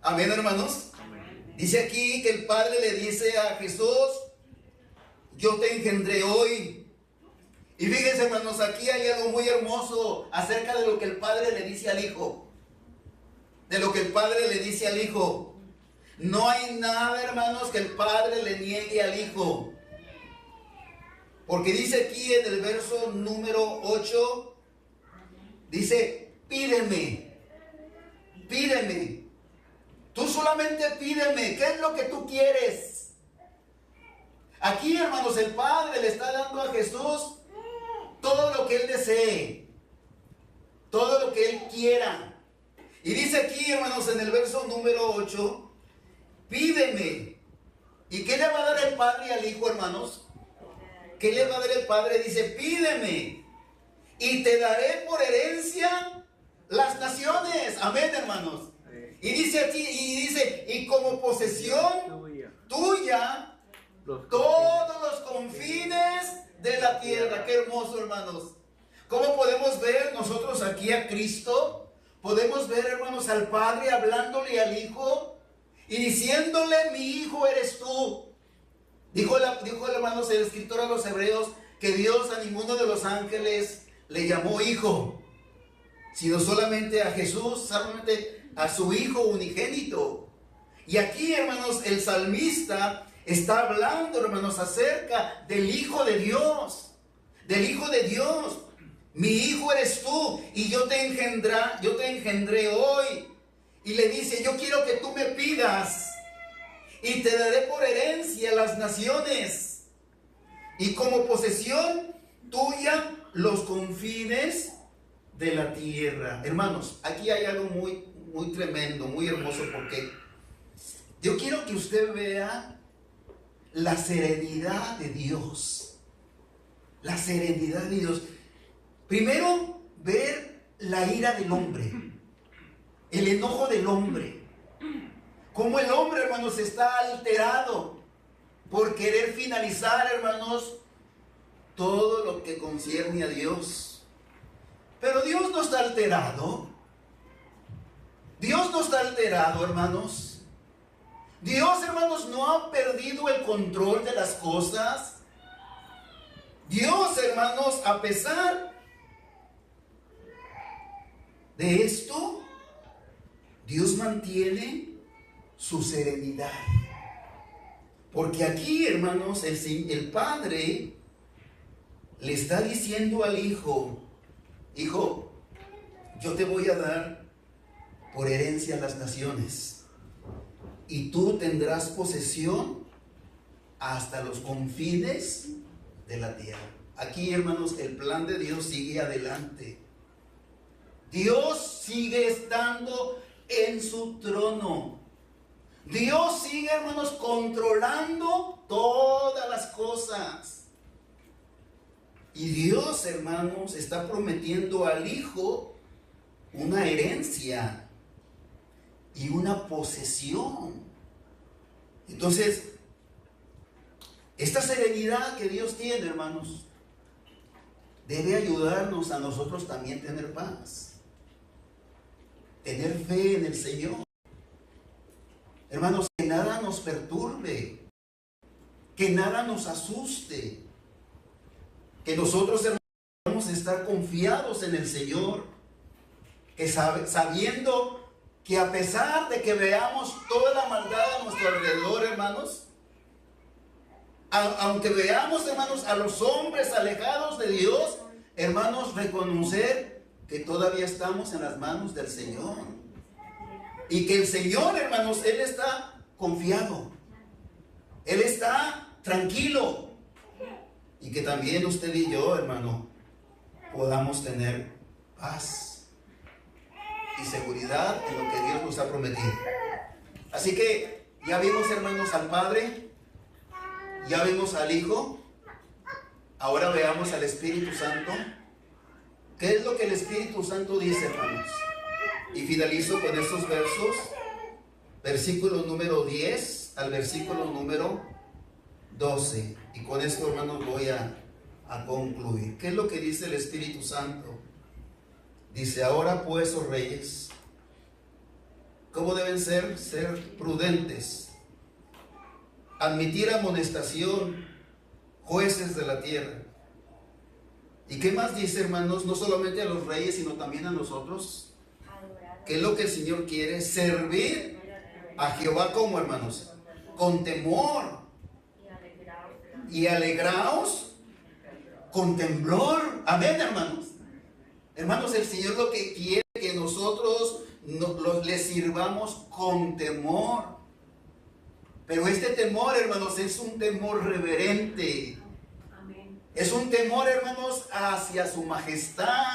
Amén, hermanos. Dice aquí que el Padre le dice a Jesús: yo te engendré hoy. Y fíjense, hermanos, aquí hay algo muy hermoso acerca de lo que el Padre le dice al Hijo. De lo que el Padre le dice al Hijo. No hay nada, hermanos, que el Padre le niegue al Hijo. Porque dice aquí en el verso número 8, dice: pídeme, pídeme. Tú solamente pídeme. ¿Qué es lo que tú quieres? Aquí, hermanos, el Padre le está dando a Jesús todo lo que Él desee, todo lo que Él quiera. Y dice aquí, hermanos, en el verso número 8, pídeme. ¿Y qué le va a dar el Padre al Hijo, hermanos? ¿Qué le va a dar el Padre? Dice: pídeme y te daré por herencia las naciones. Amén, hermanos. Y dice aquí, y como posesión tuya todos los confines de la tierra. Qué hermoso, hermanos. ¿Cómo podemos ver nosotros aquí a Cristo? Podemos ver, hermanos, al Padre hablándole al Hijo y diciéndole: mi hijo eres tú. Dijo hermanos, el escritor a los Hebreos, que Dios a ninguno de los ángeles le llamó hijo, sino solamente a Jesús, solamente a su Hijo unigénito. Y aquí, hermanos, el salmista está hablando, hermanos, acerca del Hijo de Dios. Del Hijo de Dios. Mi hijo eres tú, y yo te engendré hoy. Y le dice: yo quiero que tú me pidas, y te daré por herencia las naciones, y como posesión tuya los confines de la tierra. Hermanos, aquí hay algo muy, muy tremendo, muy hermoso, porque yo quiero que usted vea la serenidad de Dios. La serenidad de Dios. Primero, ver la ira del hombre, el enojo del hombre. Cómo el hombre, hermanos, está alterado por querer finalizar, hermanos, todo lo que concierne a Dios. Pero Dios no está alterado. Dios no está alterado, hermanos. Dios, hermanos, no ha perdido el control de las cosas. Dios, hermanos, a pesar de esto, Dios mantiene su serenidad. Porque aquí, hermanos, el Padre le está diciendo al Hijo: hijo, yo te voy a dar por herencia las naciones, y tú tendrás posesión hasta los confines de la tierra. Aquí, hermanos, el plan de Dios sigue adelante. Dios sigue estando en su trono. Dios sigue, hermanos, controlando todas las cosas. Y Dios, hermanos, está prometiendo al Hijo una herencia y una posesión. Entonces, esta serenidad que Dios tiene, hermanos, debe ayudarnos a nosotros también a tener paz, tener fe en el Señor. Hermanos, que nada nos perturbe, que nada nos asuste, que nosotros, hermanos, debemos estar confiados en el Señor, que sabiendo que a pesar de que veamos toda la maldad a nuestro alrededor, hermanos, aunque veamos, hermanos, a los hombres alejados de Dios, hermanos, reconocer que todavía estamos en las manos del Señor. Y que el Señor, hermanos, Él está confiado. Él está tranquilo. Y que también usted y yo, hermano, podamos tener paz. y seguridad en lo que Dios nos ha prometido. Así que ya vimos, hermanos, al Padre, ya vimos al Hijo, ahora veamos al Espíritu Santo. ¿Qué es lo que el Espíritu Santo dice, hermanos? Y finalizo con estos versos, versículo número 10 al versículo número 12. Y con esto, hermanos, voy a concluir. ¿Qué es lo que dice el Espíritu Santo? Dice: ahora pues, oh reyes, ¿cómo deben ser? Ser prudentes, admitir amonestación, jueces de la tierra. ¿Y qué más dice, hermanos? No solamente a los reyes, sino también a nosotros. ¿Qué es lo que el Señor quiere? Servir a Jehová, ¿cómo, hermanos? Con temor. Y alegraos con temblor. Amén, hermanos. Hermanos, el Señor lo que quiere es que nosotros le sirvamos con temor. Pero este temor, hermanos, es un temor reverente. Es un temor, hermanos, hacia su majestad.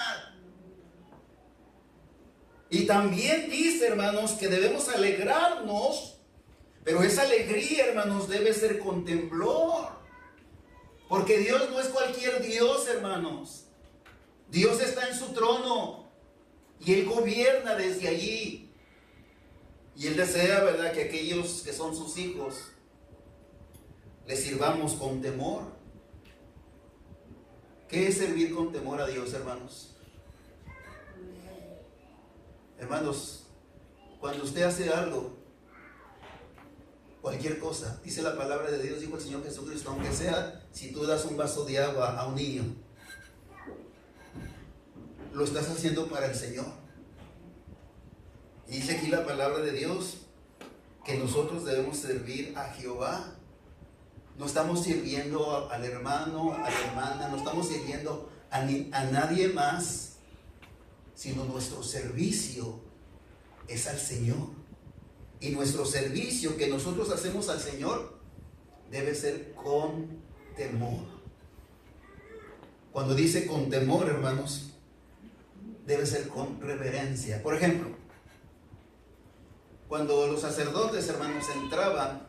Y también dice, hermanos, que debemos alegrarnos, pero esa alegría, hermanos, debe ser con temblor. Porque Dios no es cualquier Dios, hermanos. Dios está en su trono y Él gobierna desde allí. Y Él desea, ¿verdad?, que aquellos que son sus hijos le sirvamos con temor. ¿Qué es servir con temor a Dios, hermanos? Hermanos, cuando usted hace algo, cualquier cosa, dice la palabra de Dios, dijo el Señor Jesucristo, aunque sea si tú das un vaso de agua a un niño, lo estás haciendo para el Señor. Y dice aquí la palabra de Dios que nosotros debemos servir a Jehová. No estamos sirviendo al hermano, a la hermana, no estamos sirviendo a nadie más, sino nuestro servicio es al Señor. Y nuestro servicio que nosotros hacemos al Señor debe ser con temor. Cuando dice con temor, hermanos, debe ser con reverencia. Por ejemplo, cuando los sacerdotes, hermanos, entraban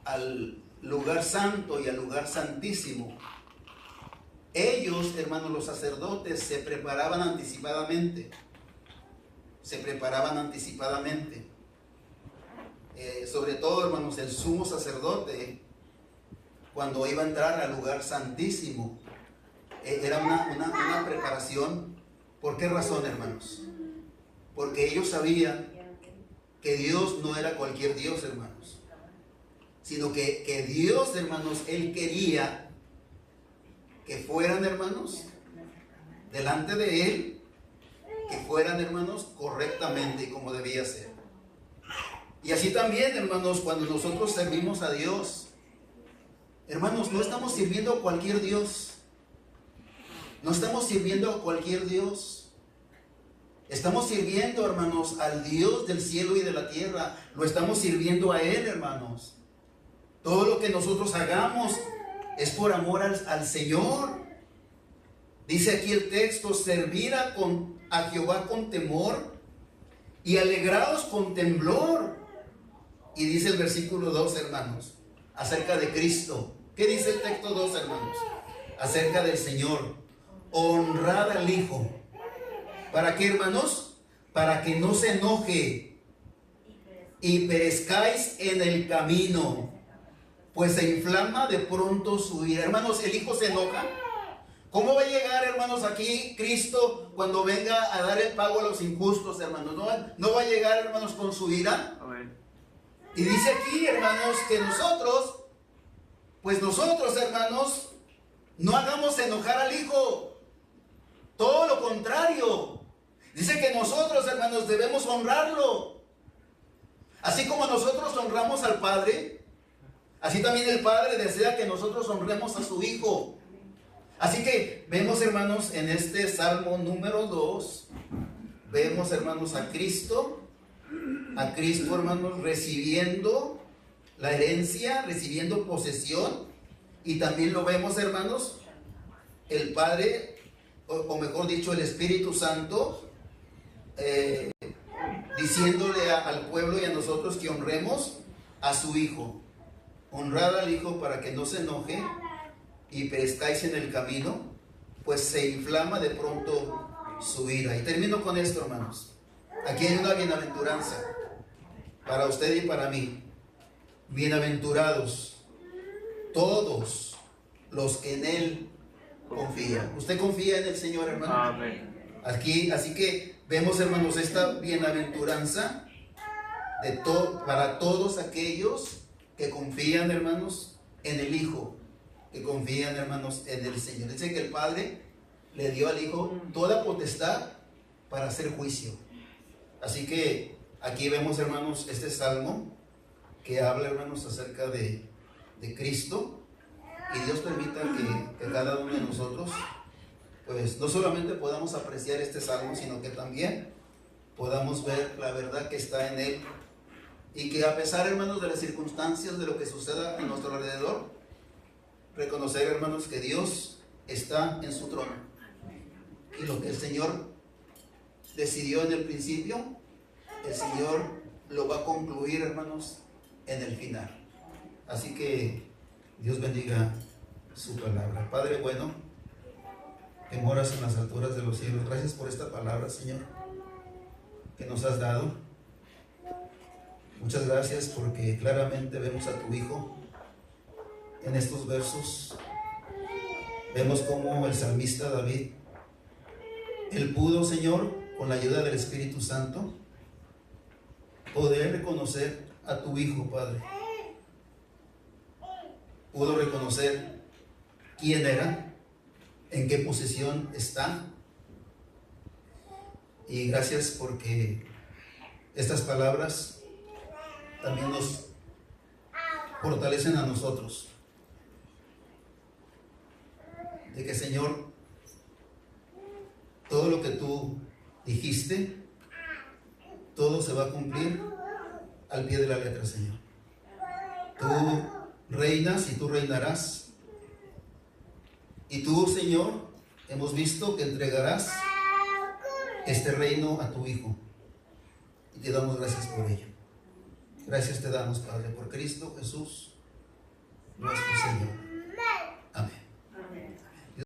al lugar santo y al lugar santísimo, ellos, hermanos, los sacerdotes, se preparaban anticipadamente. Sobre todo, hermanos, el sumo sacerdote, cuando iba a entrar al lugar santísimo, era una preparación. ¿Por qué razón, hermanos? Porque ellos sabían que Dios no era cualquier Dios, hermanos, sino que Dios, hermanos, Él quería que fueran, hermanos, delante de Él, que fueran, hermanos, correctamente y como debía ser. Y así también, hermanos, cuando nosotros servimos a Dios, hermanos, no estamos sirviendo a cualquier Dios. No estamos sirviendo a cualquier Dios. Estamos sirviendo, hermanos, al Dios del cielo y de la tierra. Lo estamos sirviendo a Él, hermanos. Todo lo que nosotros hagamos es por amor al Señor. Dice aquí el texto: servir a Jehová con temor y alegraos con temblor. Y dice el versículo 2, hermanos, acerca de Cristo. ¿Qué dice el texto 2, hermanos? Acerca del Señor: honrad al Hijo. ¿Para qué, hermanos? Para que no se enoje y perezcáis en el camino, pues se inflama de pronto su ira. Hermanos, el Hijo se enoja. ¿Cómo va a llegar, hermanos, aquí Cristo cuando venga a dar el pago a los injustos, hermanos? ¿No va a llegar, hermanos, con su ira? Amén. Y dice aquí, hermanos, que nosotros, hermanos, no hagamos enojar al Hijo. Todo lo contrario. Dice que nosotros, hermanos, debemos honrarlo. Así como nosotros honramos al Padre, así también el Padre desea que nosotros honremos a su Hijo. Así que vemos, hermanos, en este Salmo número 2, vemos, hermanos, a Cristo, hermanos, recibiendo la herencia, recibiendo posesión. Y también lo vemos, hermanos, el Padre, o mejor dicho, el Espíritu Santo, eh, diciéndole al pueblo y a nosotros que honremos a su hijo. Honrad al hijo para que no se enoje y perezcáis en el camino, pues se inflama de pronto su ira. Y termino con esto, hermanos. Aquí hay una bienaventuranza para usted y para mí. Bienaventurados todos los que en Él confían. ¿Usted confía en el Señor, hermano? Amén. Aquí, así que vemos, hermanos, esta bienaventuranza para todos aquellos que confían, hermanos, en el Hijo, que confían, hermanos, en el Señor. Dice que el Padre le dio al Hijo toda potestad para hacer juicio. Así que aquí vemos, hermanos, este salmo que habla, hermanos, acerca de Cristo. Y Dios permita que cada uno de nosotros, pues no solamente podamos apreciar este salmo, sino que también podamos ver la verdad que está en él. Y que a pesar, hermanos, de las circunstancias, de lo que suceda a nuestro alrededor, reconocer, hermanos, que Dios está en su trono. Y lo que el Señor decidió en el principio, el Señor lo va a concluir, hermanos, en el final. Así que Dios bendiga su palabra. Padre bueno, que moras en las alturas de los cielos, gracias por esta palabra, Señor, que nos has dado. Muchas gracias porque claramente vemos a tu Hijo en estos versos. Vemos cómo el salmista David, él pudo, Señor, con la ayuda del Espíritu Santo, poder reconocer a tu Hijo, Padre. Pudo reconocer quién era, en qué posición está. Y gracias porque estas palabras también nos fortalecen a nosotros. De que, Señor, todo lo que tú dijiste, todo se va a cumplir al pie de la letra, Señor. Tú reinas y tú reinarás. Y tú, Señor, hemos visto que entregarás este reino a tu Hijo. Y te damos gracias por ello. Gracias te damos, Padre, por Cristo Jesús, nuestro Señor.